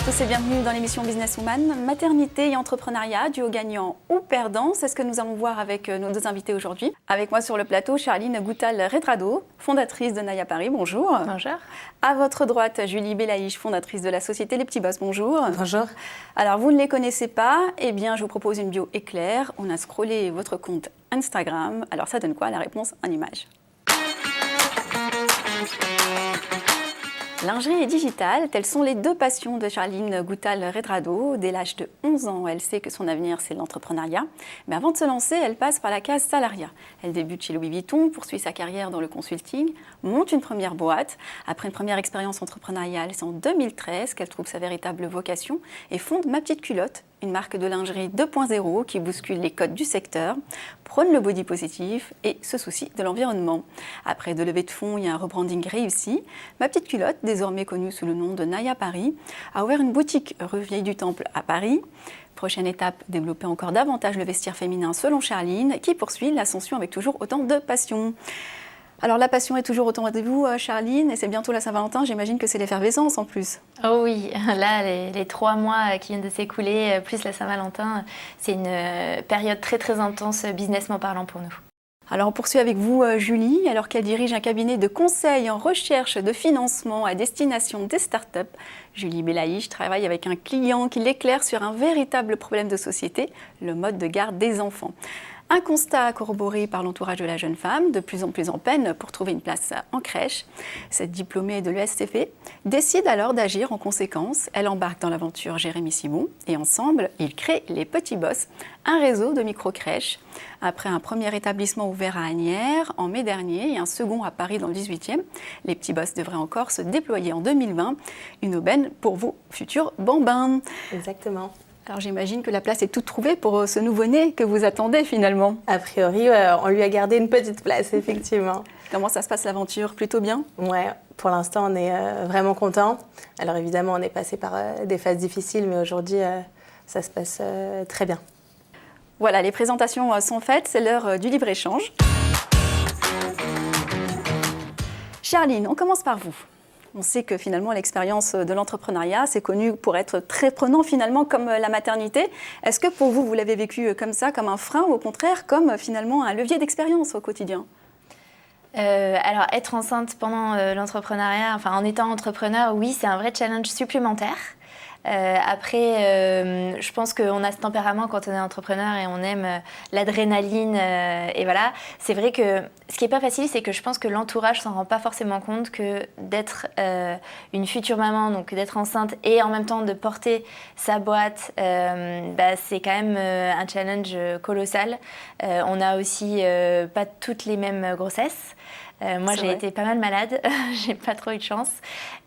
tous et bienvenue dans l'émission Businesswoman. Maternité et entrepreneuriat, duo gagnant ou perdant, c'est ce que nous allons voir avec nos deux invités aujourd'hui. Avec moi sur le plateau, Charline Goutal-Redrado, fondatrice de Naya Paris, bonjour. Bonjour. À votre droite, Julie Belaïch, fondatrice de la société Les Petits Boss, bonjour. Bonjour. Alors, vous ne les connaissez pas, eh bien, je vous propose une bio éclair. On a scrollé votre compte Instagram. Alors, ça donne quoi? La réponse en image. Lingerie et digital, telles sont les deux passions de Charline Goutal-Redrado. Dès l'âge de 11 ans, elle sait que son avenir, c'est l'entrepreneuriat. Mais avant de se lancer, elle passe par la case salariat. Elle débute chez Louis Vuitton, poursuit sa carrière dans le consulting, monte une première boîte. Après une première expérience entrepreneuriale, c'est en 2013 qu'elle trouve sa véritable vocation et fonde Ma Petite Culotte, une marque de lingerie 2.0 qui bouscule les codes du secteur, prône le body positif et se soucie de l'environnement. Après 2 levées de fonds et un rebranding réussi, Ma Petite Culotte, désormais connue sous le nom de Naya Paris, a ouvert une boutique rue Vieille du Temple à Paris. Prochaine étape, développer encore davantage le vestiaire féminin selon Charline, qui poursuit l'ascension avec toujours autant de passion. Alors la passion est toujours au rendez-vous, Charline, et c'est bientôt la Saint-Valentin, j'imagine que c'est l'effervescence en plus. Oh oui, là, les 3 mois qui viennent de s'écouler, plus la Saint-Valentin, c'est une période très très intense businessment parlant pour nous. Alors on poursuit avec vous, Julie, alors qu'elle dirige un cabinet de conseil en recherche de financement à destination des startups. Julie Belaïch travaille avec un client qui l'éclaire sur un véritable problème de société, le mode de garde des enfants. Un constat corroboré par l'entourage de la jeune femme, de plus en plus en peine pour trouver une place en crèche. Cette diplômée de l'ESCP décide alors d'agir en conséquence. Elle embarque dans l'aventure Jérémy Simon et ensemble, ils créent Les Petits Boss, un réseau de micro-crèches. Après un premier établissement ouvert à Asnières en mai dernier et un second à Paris dans le 18e, Les Petits Boss devraient encore se déployer en 2020. Une aubaine pour vos futurs bambins. Exactement. Alors j'imagine que la place est toute trouvée pour ce nouveau-né que vous attendez finalement. A priori, on lui a gardé une petite place, effectivement. Comment ça se passe l'aventure? Plutôt bien? Ouais, pour l'instant, on est vraiment contents. Alors évidemment, on est passé par des phases difficiles, mais aujourd'hui, ça se passe très bien. Voilà, les présentations sont faites, c'est l'heure du libre-échange. Charline, on commence par vous. On sait que finalement l'expérience de l'entrepreneuriat, c'est connu pour être très prenant finalement comme la maternité. Est-ce que pour vous, vous l'avez vécu comme ça, comme un frein ou au contraire comme finalement un levier d'expérience au quotidien? Alors être enceinte pendant l'entrepreneuriat, enfin en étant entrepreneur, oui, c'est un vrai challenge supplémentaire. Après, je pense qu'on a ce tempérament quand on est entrepreneur et on aime l'adrénaline et voilà. C'est vrai que ce qui n'est pas facile, c'est que je pense que l'entourage s'en rend pas forcément compte que d'être une future maman, donc d'être enceinte et en même temps de porter sa boîte, c'est quand même un challenge colossal. On a aussi pas toutes les mêmes grossesses. Moi, j'ai été pas mal malade, j'ai pas trop eu de chance.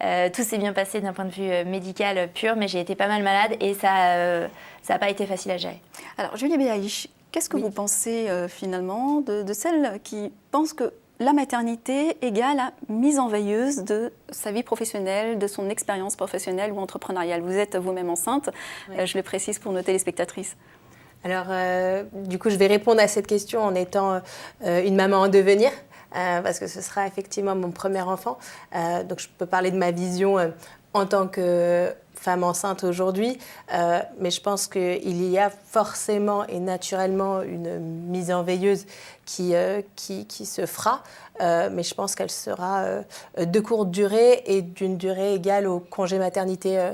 Tout s'est bien passé d'un point de vue médical pur, mais j'ai été pas mal malade et ça n'a pas été facile à gérer. Alors, Julie Belaïch, qu'est-ce que vous pensez finalement de celles qui pensent que la maternité égale à mise en veilleuse de sa vie professionnelle, de son expérience professionnelle ou entrepreneuriale? Vous êtes vous-même enceinte, je le précise pour nos téléspectatrices. Alors, du coup, je vais répondre à cette question en étant une maman en devenir. Parce que ce sera effectivement mon premier enfant. Donc je peux parler de ma vision en tant que femme enceinte aujourd'hui, mais je pense qu'il y a forcément et naturellement une mise en veilleuse qui se fera, mais je pense qu'elle sera de courte durée et d'une durée égale au congé maternité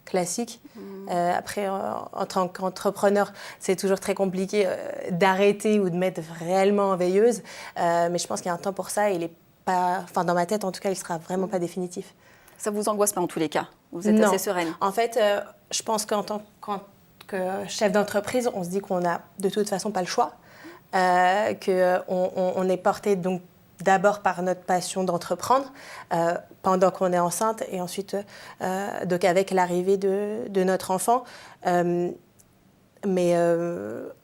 classique. Après, en tant qu'entrepreneur, c'est toujours très compliqué d'arrêter ou de mettre réellement en veilleuse. Mais je pense qu'il y a un temps pour ça et il est pas, enfin dans ma tête en tout cas, il ne sera vraiment pas définitif. Ça ne vous angoisse pas en tous les cas? Vous êtes assez sereine? En fait, je pense qu'en tant que chef d'entreprise, on se dit qu'on n'a de toute façon pas le choix. Qu'on est porté donc d'abord par notre passion d'entreprendre pendant qu'on est enceinte et ensuite donc avec l'arrivée de notre enfant. Mais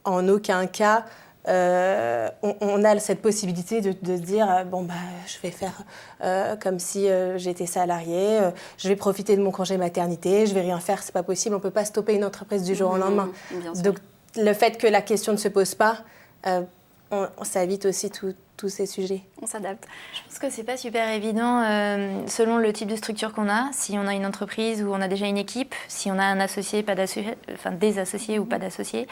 en aucun cas, on a cette possibilité de se dire je vais faire comme si j'étais salariée, je vais profiter de mon congé maternité, je vais rien faire, c'est pas possible, on peut pas stopper une entreprise du jour au lendemain. Donc le fait que la question ne se pose pas, ça évite aussi tous ces sujets. On s'adapte. Je pense que c'est pas super évident selon le type de structure qu'on a. Si on a une entreprise où on a déjà une équipe, si on a un associé, pas d'associé, enfin des associés ou pas d'associés,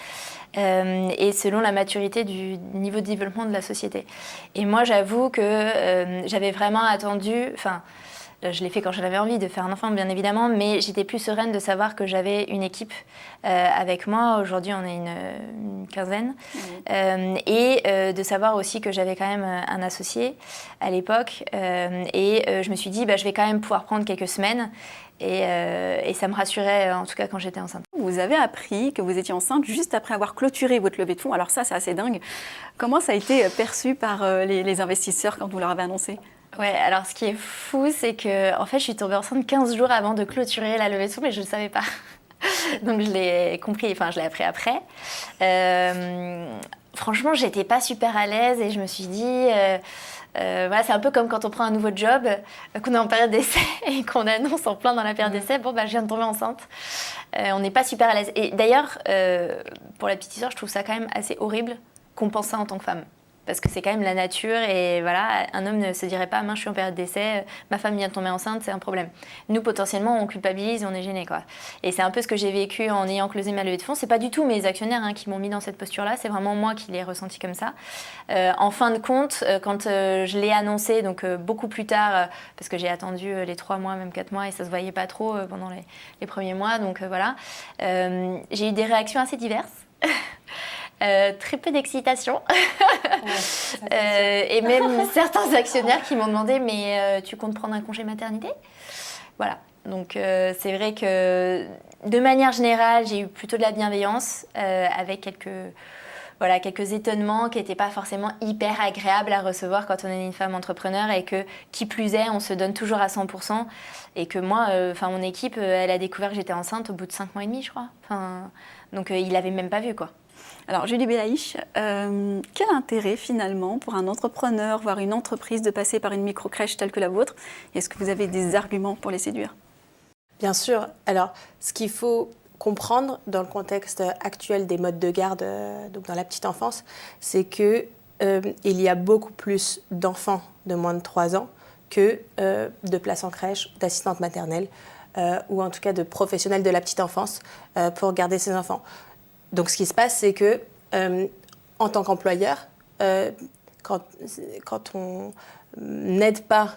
et selon la maturité du niveau de développement de la société. Et moi, j'avoue que j'avais vraiment attendu, enfin. Je l'ai fait quand j'en avais envie de faire un enfant, bien évidemment, mais j'étais plus sereine de savoir que j'avais une équipe avec moi. Aujourd'hui, on est une quinzaine. Et de savoir aussi que j'avais quand même un associé à l'époque. Je me suis dit, je vais quand même pouvoir prendre quelques semaines. Et ça me rassurait, en tout cas, quand j'étais enceinte. Vous avez appris que vous étiez enceinte juste après avoir clôturé votre levée de fonds. Alors ça, c'est assez dingue. Comment ça a été perçu par les investisseurs quand vous leur avez annoncé ? Ouais, alors ce qui est fou, c'est que en fait, je suis tombée enceinte 15 jours avant de clôturer la levée de fonds, mais je ne le savais pas. Donc je l'ai compris, enfin je l'ai appris après. Franchement, j'étais pas super à l'aise et je me suis dit, voilà, c'est un peu comme quand on prend un nouveau job, qu'on est en période d'essai et qu'on annonce en plein dans la période d'essai, je viens de tomber enceinte. On n'est pas super à l'aise. Et d'ailleurs, pour la petite histoire, je trouve ça quand même assez horrible qu'on pense ça en tant que femme. Parce que c'est quand même la nature et voilà, un homme ne se dirait pas, mince, je suis en période d'essai, ma femme vient de tomber enceinte, c'est un problème. Nous, potentiellement, on culpabilise et on est gêné, quoi. Et c'est un peu ce que j'ai vécu en ayant closé ma levée de fonds. C'est pas du tout mes actionnaires qui m'ont mis dans cette posture-là, c'est vraiment moi qui l'ai ressenti comme ça. En fin de compte, quand je l'ai annoncé, donc beaucoup plus tard, parce que j'ai attendu les 3 mois, même 4 mois, et ça se voyait pas trop pendant les premiers mois, donc voilà. J'ai eu des réactions assez diverses. Très peu d'excitation. Et même certains actionnaires qui m'ont demandé mais tu comptes prendre un congé maternité ? Voilà, donc c'est vrai que de manière générale j'ai eu plutôt de la bienveillance avec quelques étonnements qui n'étaient pas forcément hyper agréables à recevoir quand on est une femme entrepreneur et que qui plus est on se donne toujours à 100% et que moi, mon équipe elle a découvert que j'étais enceinte au bout de 5 mois et demi je crois, donc il l'avait même pas vu quoi. Alors Julie Belaïch, quel intérêt finalement pour un entrepreneur, voire une entreprise de passer par une microcrèche telle que la vôtre ? Est-ce que vous avez des arguments pour les séduire ? Bien sûr. Alors, ce qu'il faut comprendre dans le contexte actuel des modes de garde, donc dans la petite enfance, c'est qu'il y a beaucoup plus d'enfants de moins de 3 ans que de places en crèche, d'assistantes maternelles ou en tout cas de professionnels de la petite enfance pour garder ces enfants. Donc, ce qui se passe, c'est que, en tant qu'employeur, quand on n'aide pas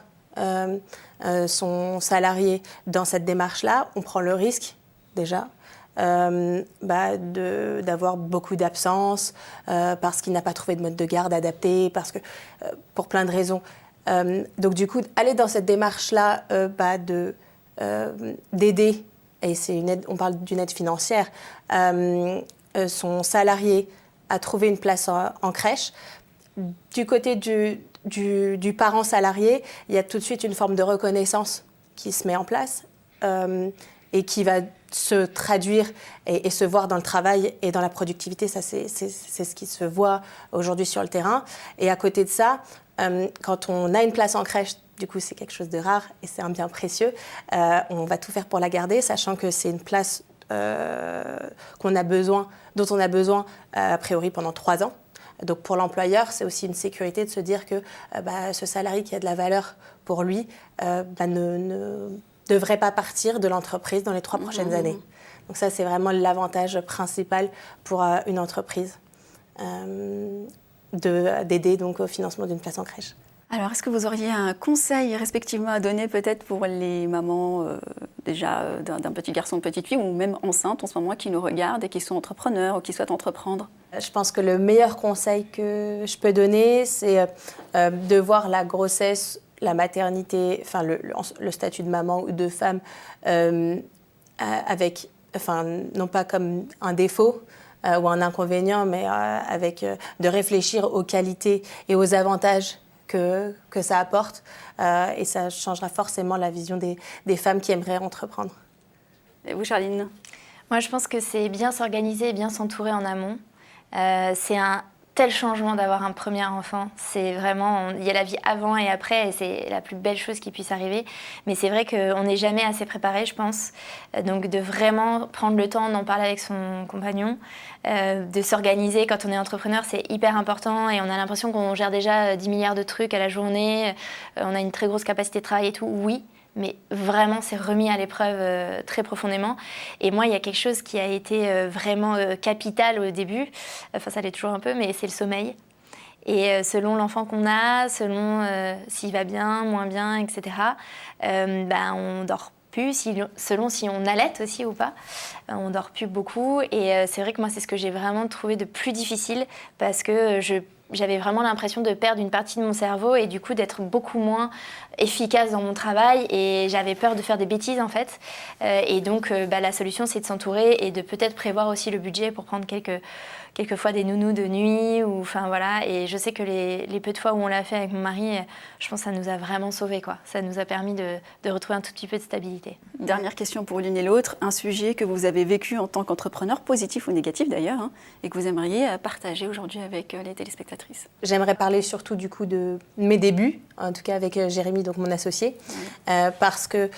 son salarié dans cette démarche-là, on prend le risque, déjà, d'avoir beaucoup d'absences, parce qu'il n'a pas trouvé de mode de garde adapté, pour plein de raisons. Donc, du coup, aller dans cette démarche-là d'aider, et c'est une aide, on parle d'une aide financière, son salarié à trouver une place en crèche. Du côté du parent salarié, il y a tout de suite une forme de reconnaissance qui se met en place et qui va se traduire et se voir dans le travail et dans la productivité. Ça, c'est ce qui se voit aujourd'hui sur le terrain. Et à côté de ça, quand on a une place en crèche, du coup, c'est quelque chose de rare et c'est un bien précieux. On va tout faire pour la garder, sachant que c'est une place dont on a besoin a priori pendant 3 ans. Donc pour l'employeur, c'est aussi une sécurité de se dire que ce salarié qui a de la valeur pour lui ne devrait pas partir de l'entreprise dans les 3 prochaines années. Donc ça, c'est vraiment l'avantage principal pour une entreprise d'aider donc au financement d'une place en crèche. Alors, est-ce que vous auriez un conseil respectivement à donner peut-être pour les mamans d'un petit garçon, de petite fille ou même enceintes en ce moment qui nous regardent et qui sont entrepreneurs ou qui souhaitent entreprendre ? Je pense que le meilleur conseil que je peux donner, c'est de voir la grossesse, la maternité, enfin le statut de maman ou de femme avec, non pas comme un défaut ou un inconvénient, mais de réfléchir aux qualités et aux avantages que ça apporte et ça changera forcément la vision des femmes qui aimeraient entreprendre. Et vous, Charline ? Moi, je pense que c'est bien s'organiser et bien s'entourer en amont. C'est un tel changement d'avoir un premier enfant. C'est vraiment, il y a la vie avant et après, et c'est la plus belle chose qui puisse arriver. Mais c'est vrai qu'on n'est jamais assez préparé, je pense. Donc de vraiment prendre le temps d'en parler avec son compagnon, de s'organiser quand on est entrepreneur, c'est hyper important. Et on a l'impression qu'on gère déjà 10 milliards de trucs à la journée. On a une très grosse capacité de travail et tout. Oui. Mais vraiment, c'est remis à l'épreuve très profondément. Et moi, il y a quelque chose qui a été vraiment capital au début. Enfin, ça l'est toujours un peu, mais c'est le sommeil. Et selon l'enfant qu'on a, selon s'il va bien, moins bien, etc., on dort plus, selon si on allaite aussi ou pas. On dort plus beaucoup. Et c'est vrai que moi, c'est ce que j'ai vraiment trouvé de plus difficile parce que j'avais vraiment l'impression de perdre une partie de mon cerveau et du coup d'être beaucoup moins efficace dans mon travail et j'avais peur de faire des bêtises en fait. Et donc la solution c'est de s'entourer et de peut-être prévoir aussi le budget pour prendre quelques fois des nounous de nuit ou enfin voilà. Et je sais que les peu de fois où on l'a fait avec mon mari, je pense que ça nous a vraiment sauvés quoi. Ça nous a permis de retrouver un tout petit peu de stabilité. Dernière question pour l'une et l'autre, un sujet que vous avez vécu en tant qu'entrepreneur, positif ou négatif d'ailleurs, et que vous aimeriez partager aujourd'hui avec les téléspectatrices. J'aimerais parler surtout du coup de mes débuts, en tout cas avec Jérémy, donc mon associé, parce que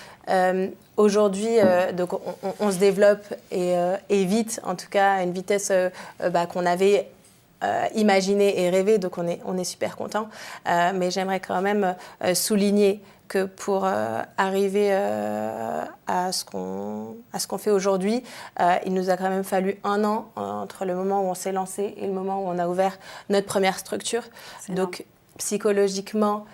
aujourd'hui, donc on se développe et vite, en tout cas à une vitesse qu'on avait imaginée et rêvée, donc on est super content. Mais j'aimerais quand même souligner que pour arriver à ce qu'on fait aujourd'hui, il nous a quand même fallu 1 an entre le moment où on s'est lancé et le moment où on a ouvert notre première structure. Donc psychologiquement,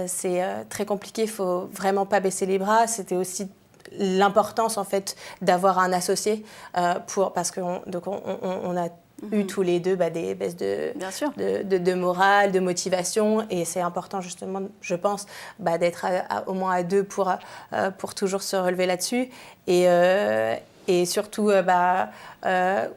c'est très compliqué, il ne faut vraiment pas baisser les bras. C'était aussi l'importance en fait d'avoir un associé parce qu'on a eu tous les deux des baisses de morale, de motivation et c'est important justement, je pense, d'être au moins à 2 pour toujours se relever là-dessus et surtout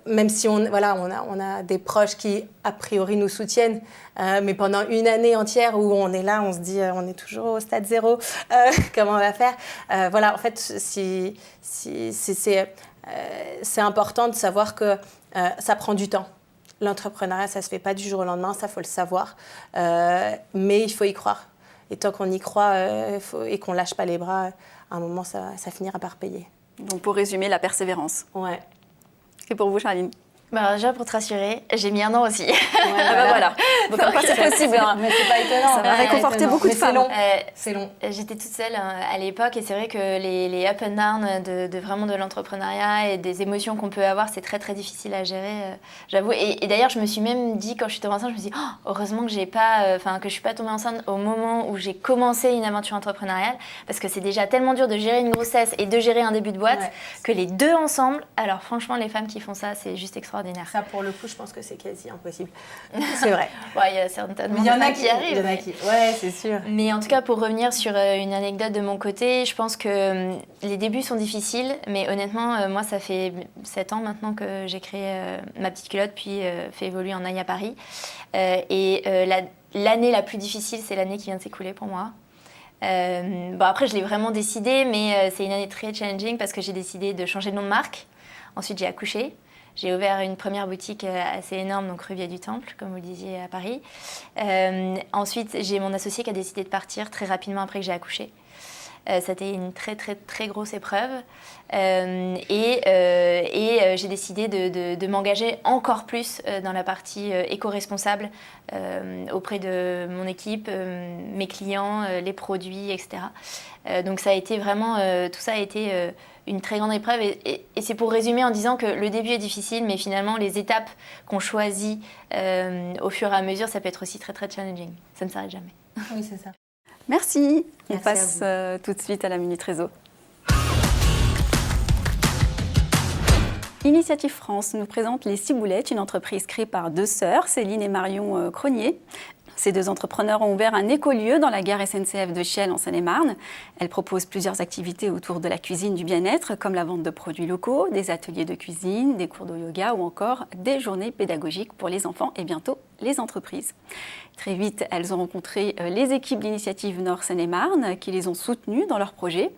même si on a des proches qui a priori nous soutiennent mais pendant une année entière où on est là, on se dit on est toujours au stade 0, comment on va faire en fait c'est important de savoir que ça prend du temps. L'entrepreneuriat, ça ne se fait pas du jour au lendemain, ça, il faut le savoir. Mais il faut y croire. Et tant qu'on y croit et qu'on ne lâche pas les bras, à un moment, ça finira par payer. Donc, pour résumer, la persévérance. Ouais. Et pour vous, Charline? Déjà, pour te rassurer, j'ai mis 1 an aussi. Voilà. Donc, c'est possible. Hein. Mais c'est pas étonnant. Ça va réconforter beaucoup de femmes. C'est long. J'étais toute seule à l'époque et c'est vrai que les up and down de l'entrepreneuriat et des émotions qu'on peut avoir, c'est très très difficile à gérer, j'avoue. Et d'ailleurs, je me suis même dit, quand je suis tombée enceinte, je me suis dit, heureusement que je suis pas tombée enceinte au moment où j'ai commencé une aventure entrepreneuriale, parce que c'est déjà tellement dur de gérer une grossesse et de gérer un début de boîte que les deux ensemble, alors franchement, les femmes qui font ça, c'est juste extraordinaire. Ça, pour le coup, je pense que c'est quasi impossible. C'est vrai. Il y a certainement il y en a qui arrivent. Ouais, c'est sûr. Mais en tout cas, pour revenir sur une anecdote de mon côté, je pense que les débuts sont difficiles, mais honnêtement, moi, ça fait 7 ans maintenant que j'ai créé ma petite culotte, puis fait évoluer en Aïe à Paris. L'année la plus difficile, c'est l'année qui vient de s'écouler pour moi. Après, je l'ai vraiment décidé, mais c'est une année très challenging parce que j'ai décidé de changer de nom de marque. Ensuite, j'ai accouché. J'ai ouvert une première boutique assez énorme, donc rue Via du Temple, comme vous le disiez, à Paris. Ensuite, j'ai mon associé qui a décidé de partir très rapidement après que j'ai accouché. C'était une très, très, très grosse épreuve. J'ai décidé de m'engager encore plus dans la partie éco-responsable auprès de mon équipe, mes clients, les produits, etc. Donc ça a été vraiment, tout ça a été une très grande épreuve et c'est pour résumer en disant que le début est difficile mais finalement les étapes qu'on choisit au fur et à mesure ça peut être aussi très très challenging, ça ne s'arrête jamais. Oui, c'est ça. Merci. On Merci passe tout de suite à la Minute Réseau. Initiative France nous présente Les Ciboulettes, une entreprise créée par 2 sœurs, Céline et Marion Cronier. Ces 2 entrepreneurs ont ouvert un écolieu dans la gare SNCF de Chelles en Seine-et-Marne. Elles proposent plusieurs activités autour de la cuisine du bien-être, comme la vente de produits locaux, des ateliers de cuisine, des cours de yoga ou encore des journées pédagogiques pour les enfants et bientôt les entreprises. Très vite, elles ont rencontré les équipes d'Initiative Nord Seine-et-Marne qui les ont soutenues dans leurs projets.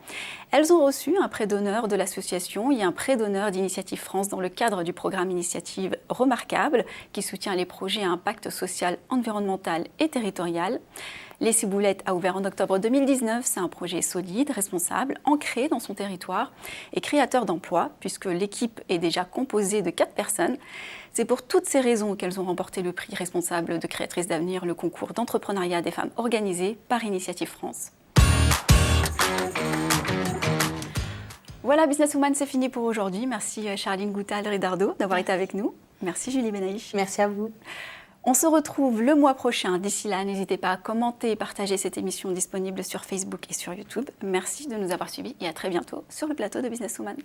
Elles ont reçu un prêt d'honneur de l'association et un prêt d'honneur d'Initiative France dans le cadre du programme Initiative Remarquable qui soutient les projets à impact social, environnemental et territorial. Les Ciboulettes a ouvert en octobre 2019. C'est un projet solide, responsable, ancré dans son territoire et créateur d'emplois puisque l'équipe est déjà composée de 4 personnes. C'est pour toutes ces raisons qu'elles ont remporté le prix responsable de créatrices d'avenir, le concours d'entrepreneuriat des femmes organisé par Initiative France. Voilà, Businesswoman, c'est fini pour aujourd'hui. Merci Charline Goutal-Redardo d'avoir été avec nous. Merci Julie Benaïch. Merci à vous. On se retrouve le mois prochain. D'ici là, n'hésitez pas à commenter et partager cette émission disponible sur Facebook et sur YouTube. Merci de nous avoir suivis et à très bientôt sur le plateau de Businesswoman.